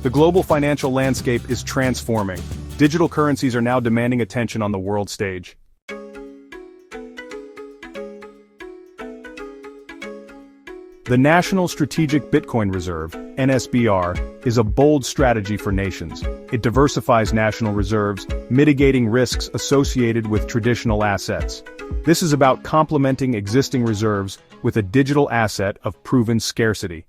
The global financial landscape is transforming. Digital currencies are now demanding attention on the world stage. The National Strategic Bitcoin Reserve, NSBR, is a bold strategy for nations. It diversifies national reserves, mitigating risks associated with traditional assets. This is about complementing existing reserves with a digital asset of proven scarcity.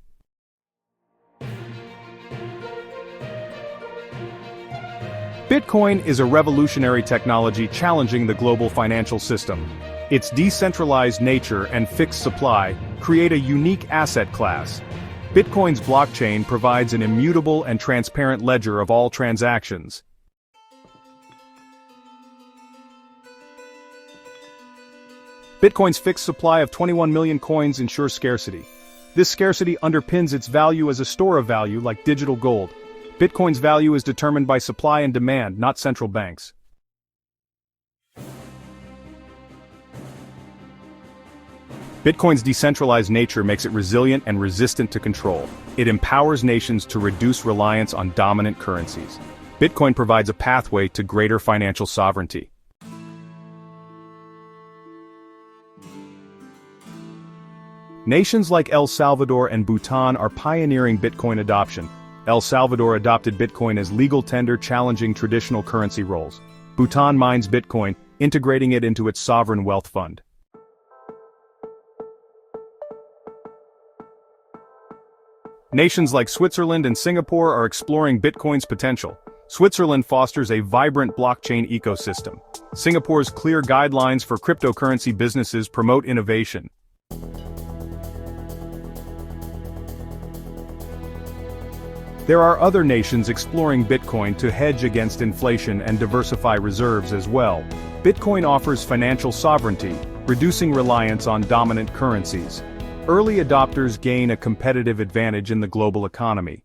Bitcoin is a revolutionary technology challenging the global financial system. Its decentralized nature and fixed supply create a unique asset class. Bitcoin's blockchain provides an immutable and transparent ledger of all transactions. Bitcoin's fixed supply of 21 million coins ensures scarcity. This scarcity underpins its value as a store of value like digital gold. Bitcoin's value is determined by supply and demand, not central banks. Bitcoin's decentralized nature makes it resilient and resistant to control. It empowers nations to reduce reliance on dominant currencies. Bitcoin provides a pathway to greater financial sovereignty. Nations like El Salvador and Bhutan are pioneering Bitcoin adoption. El Salvador adopted Bitcoin as legal tender, challenging traditional currency roles. Bhutan mines Bitcoin, integrating it into its sovereign wealth fund. Nations like Switzerland and Singapore are exploring Bitcoin's potential. Switzerland fosters a vibrant blockchain ecosystem. Singapore's clear guidelines for cryptocurrency businesses promote innovation. There are other nations exploring Bitcoin to hedge against inflation and diversify reserves as well. Bitcoin offers financial sovereignty, reducing reliance on dominant currencies. Early adopters gain a competitive advantage in the global economy.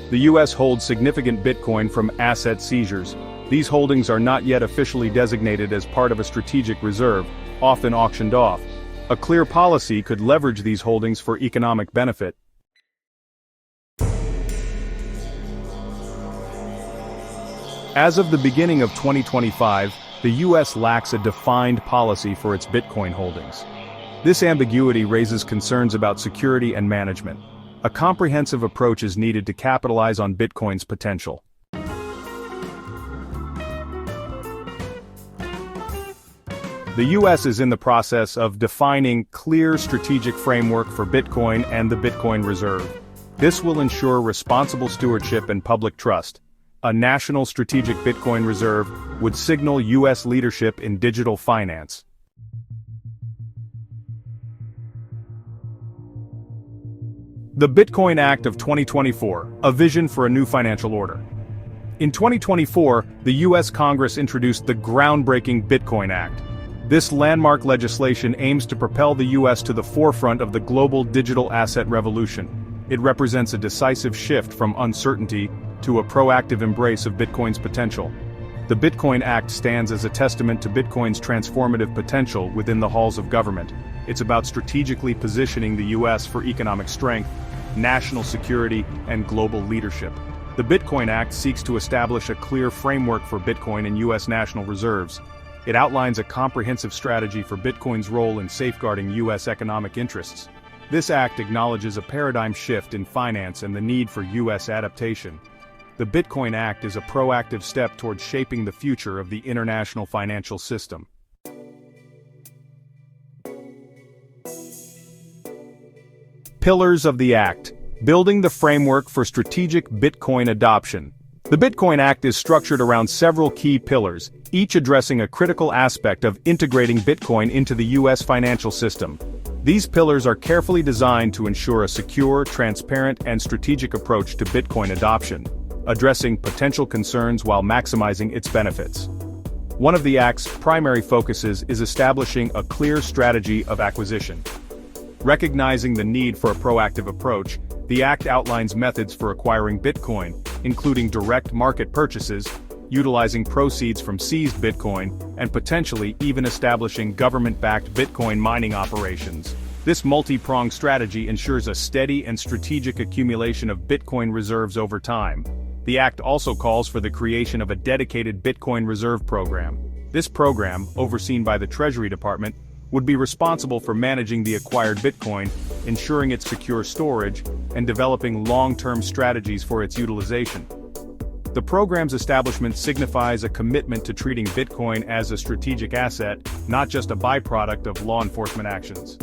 The U.S. holds significant Bitcoin from asset seizures. These holdings are not yet officially designated as part of a strategic reserve, often auctioned off. A clear policy could leverage these holdings for economic benefit. As of the beginning of 2025, the U.S. lacks a defined policy for its Bitcoin holdings. This ambiguity raises concerns about security and management. A comprehensive approach is needed to capitalize on Bitcoin's potential. The U.S. is in the process of defining clear strategic framework for Bitcoin and the Bitcoin Reserve. This will ensure responsible stewardship and public trust. A national strategic Bitcoin reserve would signal U.S. leadership in digital finance. The Bitcoin Act of 2024, a vision for a new financial order. In 2024, the U.S. Congress introduced the groundbreaking Bitcoin Act. This landmark legislation aims to propel the U.S. to the forefront of the global digital asset revolution. It represents a decisive shift from uncertainty to a proactive embrace of Bitcoin's potential. The Bitcoin Act stands as a testament to Bitcoin's transformative potential within the halls of government. It's about strategically positioning the U.S. for economic strength, national security, and global leadership. The Bitcoin Act seeks to establish a clear framework for Bitcoin and U.S. national reserves. It outlines a comprehensive strategy for Bitcoin's role in safeguarding U.S. economic interests. This act acknowledges a paradigm shift in finance and the need for U.S. adaptation. The Bitcoin Act is a proactive step towards shaping the future of the international financial system. Pillars of the Act: building the framework for strategic Bitcoin adoption. The Bitcoin Act is structured around several key pillars, each addressing a critical aspect of integrating Bitcoin into the U.S. financial system. These pillars are carefully designed to ensure a secure, transparent, and strategic approach to Bitcoin adoption, addressing potential concerns while maximizing its benefits. One of the Act's primary focuses is establishing a clear strategy of acquisition. Recognizing the need for a proactive approach, the Act outlines methods for acquiring Bitcoin, including direct market purchases, utilizing proceeds from seized Bitcoin, and potentially even establishing government-backed Bitcoin mining operations. This multi-pronged strategy ensures a steady and strategic accumulation of Bitcoin reserves over time. The act also calls for the creation of a dedicated Bitcoin reserve program. This program, overseen by the Treasury Department, would be responsible for managing the acquired Bitcoin, ensuring its secure storage, and developing long-term strategies for its utilization. The program's establishment signifies a commitment to treating Bitcoin as a strategic asset, not just a byproduct of law enforcement actions.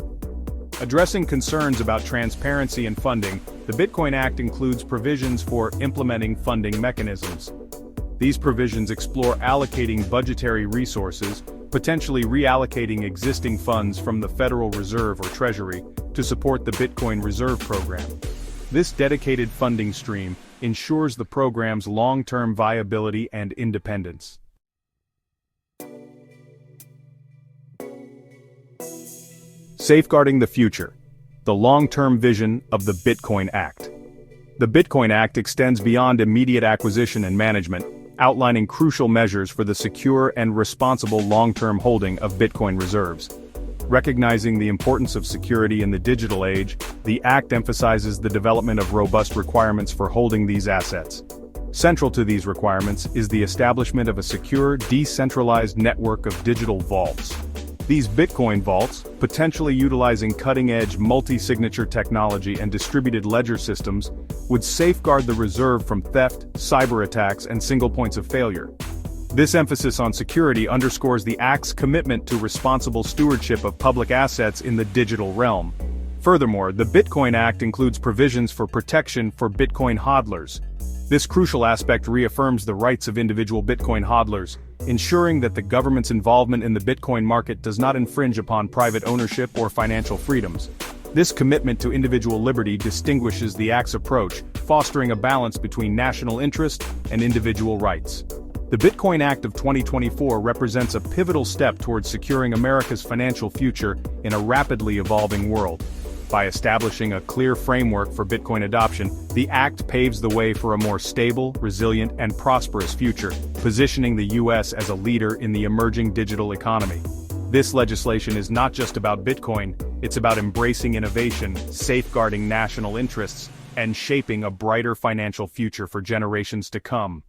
Addressing concerns about transparency and funding, the Bitcoin Act includes provisions for implementing funding mechanisms. These provisions explore allocating budgetary resources, potentially reallocating existing funds from the Federal Reserve or Treasury, to support the Bitcoin Reserve Program. This dedicated funding stream ensures the program's long-term viability and independence. Safeguarding the future. The long-term vision of the Bitcoin Act. The Bitcoin Act extends beyond immediate acquisition and management, outlining crucial measures for the secure and responsible long-term holding of Bitcoin reserves. Recognizing the importance of security in the digital age, the Act emphasizes the development of robust requirements for holding these assets. Central to these requirements is the establishment of a secure, decentralized network of digital vaults. These Bitcoin vaults, potentially utilizing cutting-edge multi-signature technology and distributed ledger systems, would safeguard the reserve from theft, cyber attacks, and single points of failure. This emphasis on security underscores the Act's commitment to responsible stewardship of public assets in the digital realm. Furthermore, the Bitcoin Act includes provisions for protection for Bitcoin hodlers. This crucial aspect reaffirms the rights of individual Bitcoin hodlers, ensuring that the government's involvement in the Bitcoin market does not infringe upon private ownership or financial freedoms. This commitment to individual liberty distinguishes the Act's approach, fostering a balance between national interest and individual rights. The Bitcoin Act of 2024 represents a pivotal step towards securing America's financial future in a rapidly evolving world. By establishing a clear framework for Bitcoin adoption, the Act paves the way for a more stable, resilient, and prosperous future, positioning the U.S. as a leader in the emerging digital economy. This legislation is not just about Bitcoin, it's about embracing innovation, safeguarding national interests, and shaping a brighter financial future for generations to come.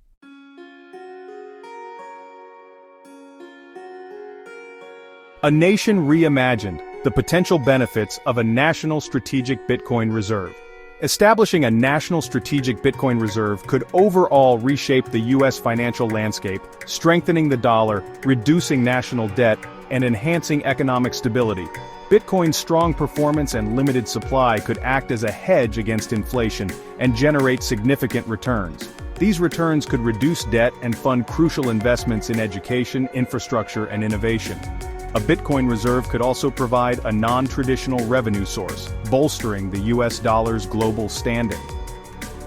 A nation reimagined. The potential benefits of a national strategic Bitcoin reserve. Establishing a national strategic Bitcoin reserve could overall reshape the U.S. financial landscape, strengthening the dollar, reducing national debt, and enhancing economic stability. Bitcoin's strong performance and limited supply could act as a hedge against inflation and generate significant returns. These returns could reduce debt and fund crucial investments in education, infrastructure, and innovation. A Bitcoin reserve could also provide a non-traditional revenue source, bolstering the U.S. dollar's global standing.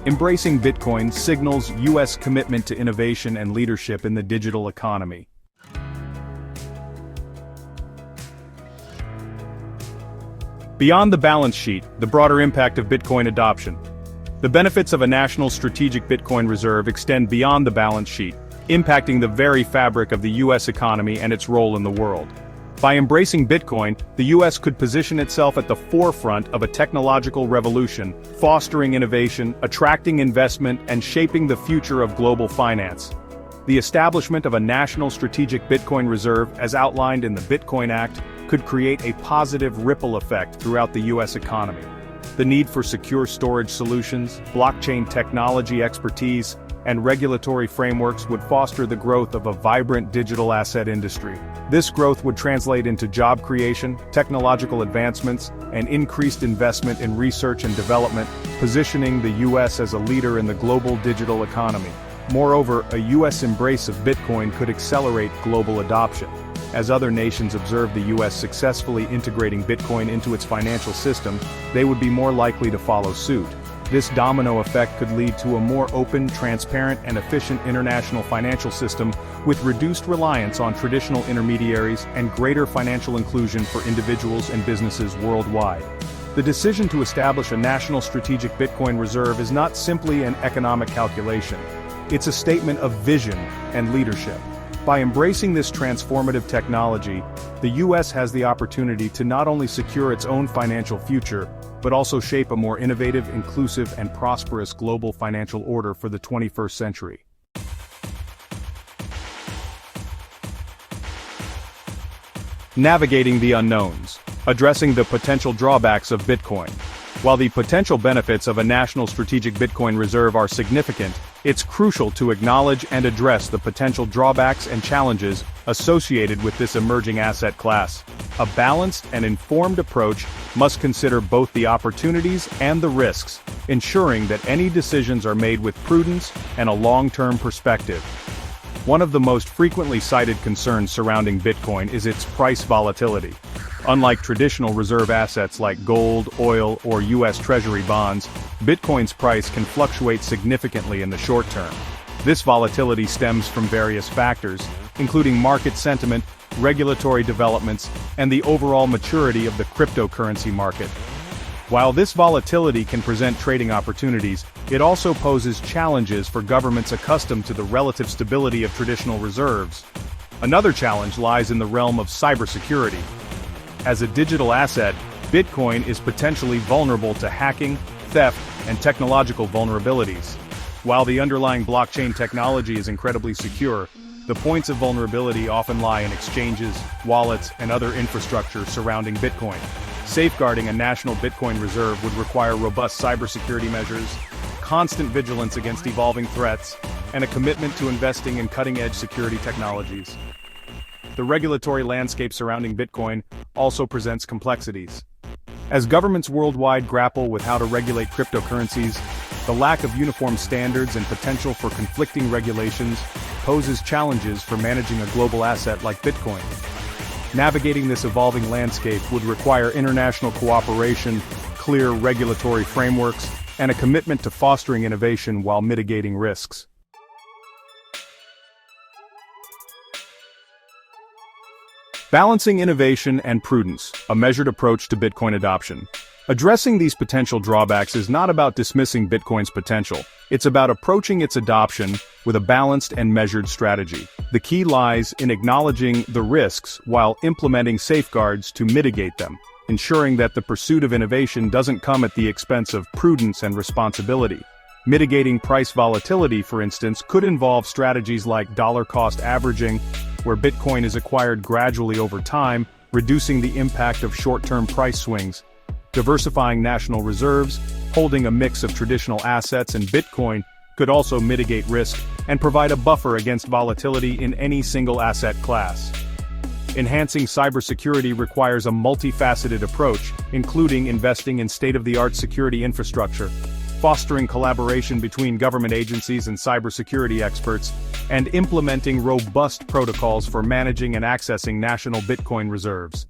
Embracing Bitcoin signals U.S. commitment to innovation and leadership in the digital economy. Beyond the balance sheet, the broader impact of Bitcoin adoption. The benefits of a national strategic Bitcoin reserve extend beyond the balance sheet, impacting the very fabric of the U.S. economy and its role in the world. By embracing Bitcoin, the U.S. could position itself at the forefront of a technological revolution, fostering innovation, attracting investment, and shaping the future of global finance. The establishment of a national strategic Bitcoin reserve, as outlined in the Bitcoin Act, could create a positive ripple effect throughout the U.S. economy. The need for secure storage solutions, blockchain technology expertise, and regulatory frameworks would foster the growth of a vibrant digital asset industry. This growth would translate into job creation, technological advancements, and increased investment in research and development, positioning the U.S. as a leader in the global digital economy. Moreover, a U.S. embrace of Bitcoin could accelerate global adoption. As other nations observe the U.S. successfully integrating Bitcoin into its financial system, they would be more likely to follow suit. This domino effect could lead to a more open, transparent, and efficient international financial system with reduced reliance on traditional intermediaries and greater financial inclusion for individuals and businesses worldwide. The decision to establish a national strategic Bitcoin reserve is not simply an economic calculation. It's a statement of vision and leadership. By embracing this transformative technology, the U.S. has the opportunity to not only secure its own financial future, but also shape a more innovative, inclusive, and prosperous global financial order for the 21st century. Navigating the unknowns. Addressing the potential drawbacks of Bitcoin. While the potential benefits of a national strategic Bitcoin reserve are significant, it's crucial to acknowledge and address the potential drawbacks and challenges associated with this emerging asset class. A balanced and informed approach must consider both the opportunities and the risks, ensuring that any decisions are made with prudence and a long-term perspective. One of the most frequently cited concerns surrounding Bitcoin is its price volatility. Unlike traditional reserve assets like gold, oil, or U.S. Treasury bonds, Bitcoin's price can fluctuate significantly in the short term. This volatility stems from various factors, including market sentiment, regulatory developments, and the overall maturity of the cryptocurrency market. While this volatility can present trading opportunities, it also poses challenges for governments accustomed to the relative stability of traditional reserves. Another challenge lies in the realm of cybersecurity. As a digital asset, Bitcoin is potentially vulnerable to hacking, theft, and technological vulnerabilities. While the underlying blockchain technology is incredibly secure, the points of vulnerability often lie in exchanges, wallets, and other infrastructure surrounding Bitcoin. Safeguarding a national Bitcoin reserve would require robust cybersecurity measures, constant vigilance against evolving threats, and a commitment to investing in cutting-edge security technologies. The regulatory landscape surrounding Bitcoin also presents complexities. As governments worldwide grapple with how to regulate cryptocurrencies, the lack of uniform standards and potential for conflicting regulations poses challenges for managing a global asset like Bitcoin. Navigating this evolving landscape would require international cooperation, clear regulatory frameworks, and a commitment to fostering innovation while mitigating risks. Balancing innovation and prudence, a measured approach to Bitcoin adoption. Addressing these potential drawbacks is not about dismissing Bitcoin's potential. It's about approaching its adoption with a balanced and measured strategy. The key lies in acknowledging the risks while implementing safeguards to mitigate them, ensuring that the pursuit of innovation doesn't come at the expense of prudence and responsibility. Mitigating price volatility, for instance, could involve strategies like dollar-cost averaging, where Bitcoin is acquired gradually over time, reducing the impact of short-term price swings. Diversifying national reserves, holding a mix of traditional assets and Bitcoin, could also mitigate risk and provide a buffer against volatility in any single asset class. Enhancing cybersecurity requires a multifaceted approach, including investing in state-of-the-art security infrastructure, fostering collaboration between government agencies and cybersecurity experts, and implementing robust protocols for managing and accessing national Bitcoin reserves.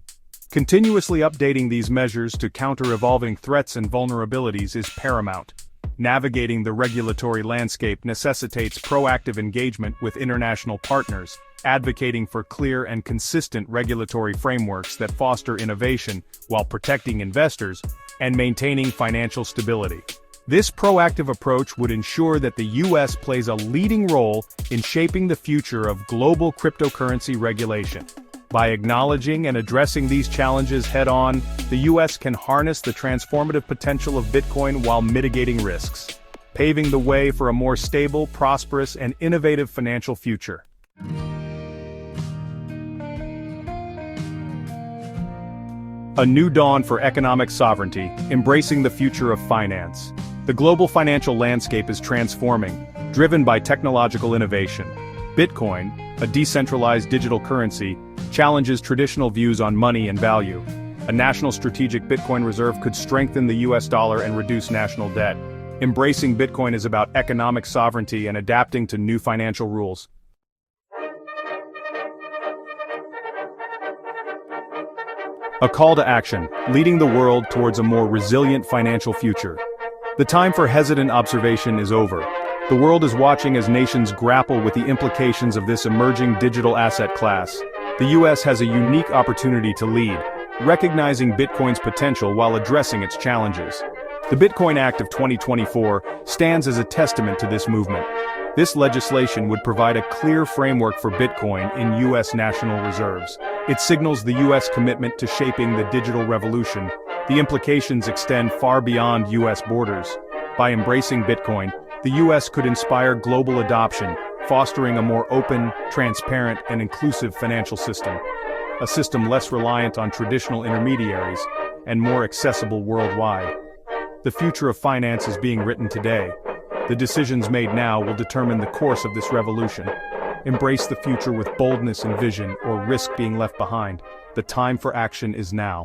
Continuously updating these measures to counter evolving threats and vulnerabilities is paramount. Navigating the regulatory landscape necessitates proactive engagement with international partners, advocating for clear and consistent regulatory frameworks that foster innovation while protecting investors and maintaining financial stability. This proactive approach would ensure that the U.S. plays a leading role in shaping the future of global cryptocurrency regulation. By acknowledging and addressing these challenges head-on, the U.S. can harness the transformative potential of Bitcoin while mitigating risks, paving the way for a more stable, prosperous, and innovative financial future. A new dawn for economic sovereignty, embracing the future of finance. The global financial landscape is transforming, driven by technological innovation. Bitcoin, a decentralized digital currency, challenges traditional views on money and value. A national strategic Bitcoin reserve could strengthen the US dollar and reduce national debt. Embracing Bitcoin is about economic sovereignty and adapting to new financial rules. A call to action, leading the world towards a more resilient financial future. The time for hesitant observation is over. The world is watching as nations grapple with the implications of this emerging digital asset class. The US has a unique opportunity to lead, recognizing Bitcoin's potential while addressing its challenges. The Bitcoin Act of 2024 stands as a testament to this movement. This legislation would provide a clear framework for Bitcoin in U.S. national reserves. It signals the U.S. commitment to shaping the digital revolution. The implications extend far beyond U.S. borders. By embracing Bitcoin, the U.S. could inspire global adoption, fostering a more open, transparent, and inclusive financial system. A system less reliant on traditional intermediaries and more accessible worldwide. The future of finance is being written today. The decisions made now will determine the course of this revolution. Embrace the future with boldness and vision, or risk being left behind. The time for action is now.